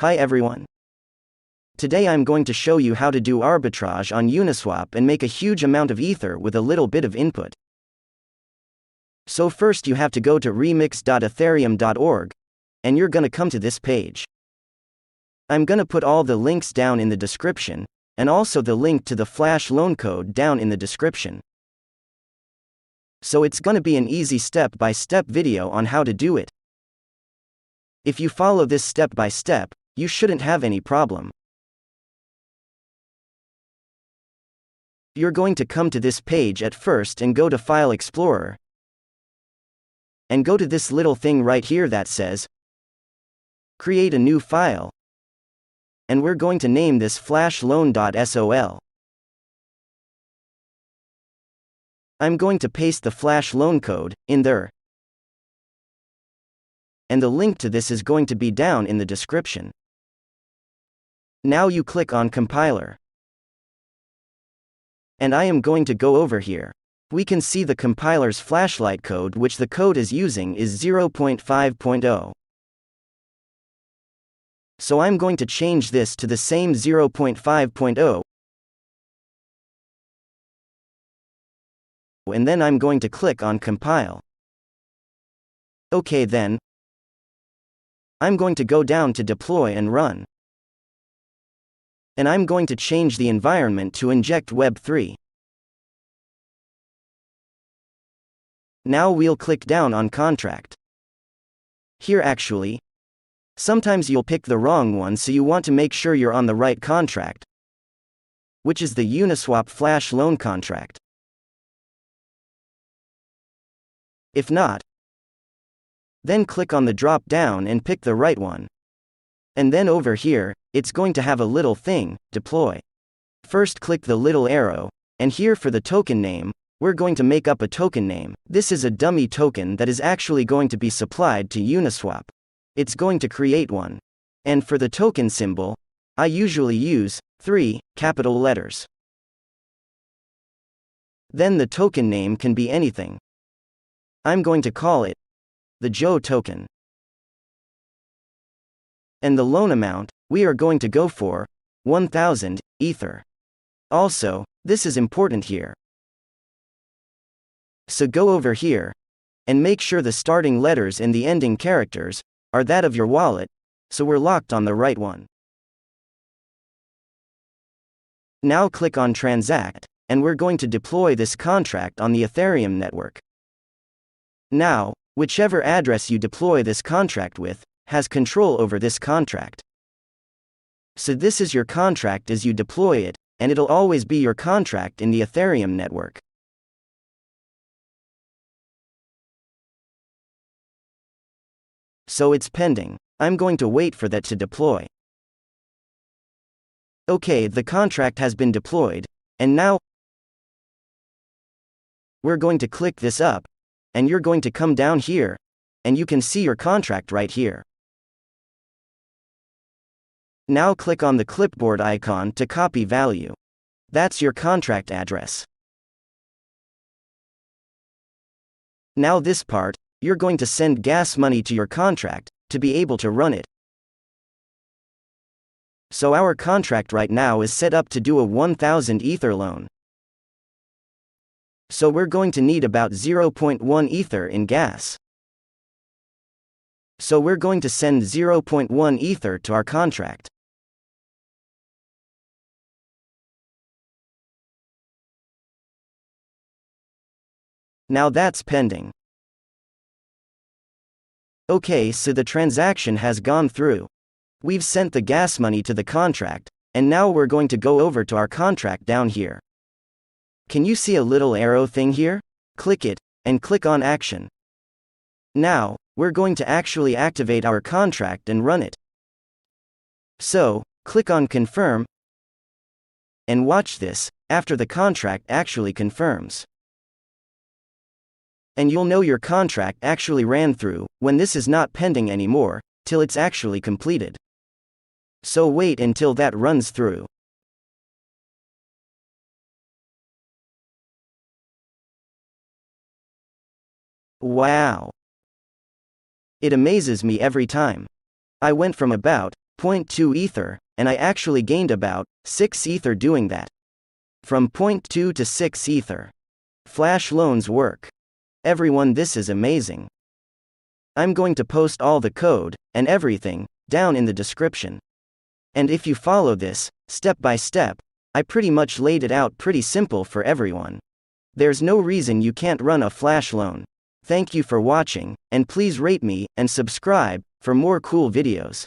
Hi everyone. Today I'm going to show you how to do arbitrage on UniSwap and make a huge amount of Ether with a little bit of input. So first you have to go to remix.ethereum.org, and you're gonna come to this page. I'm gonna put all the links down in the description, and also the link to the flash loan code down in the description. So it's gonna be an easy step-by-step video on how to do it. If you follow this step by step, you shouldn't have any problem. You're going to come to this page at first and go to File Explorer. And go to this little thing right here that says Create a new file. And we're going to name this flashloan.sol. I'm going to paste the flash loan code in there. And the link to this is going to be down in the description. Now you click on Compiler. And I am going to go over here. We can see the compiler's flashlight code, which the code is using is 0.5.0. So I'm going to change this to the same 0.5.0. And then I'm going to click on Compile. Okay, then I'm going to go down to Deploy and Run. And I'm going to change the environment to Inject Web 3. Now we'll click down on Contract. Here actually, sometimes you'll pick the wrong one, so you want to make sure you're on the right contract, which is the UniSwap Flash Loan contract. If not, then click on the drop down and pick the right one. And then over here, it's going to have a little thing, Deploy. First click the little arrow, and here for the token name, we're going to make up a token name. This is a dummy token that is actually going to be supplied to UniSwap. It's going to create one. And for the token symbol, I usually use 3 capital letters. Then the token name can be anything. I'm going to call it the Joe token. And the loan amount, we are going to go for 1000 Ether. Also, this is important here. So go over here and make sure the starting letters and the ending characters are that of your wallet, so we're locked on the right one. Now click on Transact, and we're going to deploy this contract on the Ethereum network. Now, whichever address you deploy this contract with has control over this contract. So this is your contract as you deploy it, and it'll always be your contract in the Ethereum network. So it's pending. I'm going to wait for that to deploy. Okay, the contract has been deployed, and now we're going to click this up, and you're going to come down here, and you can see your contract right here. Now click on the clipboard icon to copy value. That's your contract address. Now this part, you're going to send gas money to your contract to be able to run it. So our contract right now is set up to do a 1000 Ether loan. So we're going to need about 0.1 Ether in gas. So we're going to send 0.1 Ether to our contract. Now that's pending. Okay, so the transaction has gone through. We've sent the gas money to the contract, and now we're going to go over to our contract down here. Can you see a little arrow thing here? Click it, and click on Action. Now, we're going to actually activate our contract and run it. So, click on Confirm, and watch this, after the contract actually confirms. And you'll know your contract actually ran through, when this is not pending anymore, till it's actually completed. So wait until that runs through. Wow! It amazes me every time. I went from about zero point 0.2 Ether, and I actually gained about 6 Ether doing that. From 0.2 to 6 Ether. Flash loans work. Everyone, this is amazing. I'm going to post all the code, and everything, down in the description. And if you follow this, step by step, I pretty much laid it out pretty simple for everyone. There's no reason you can't run a flash loan. Thank you for watching, and please rate me, and subscribe, for more cool videos.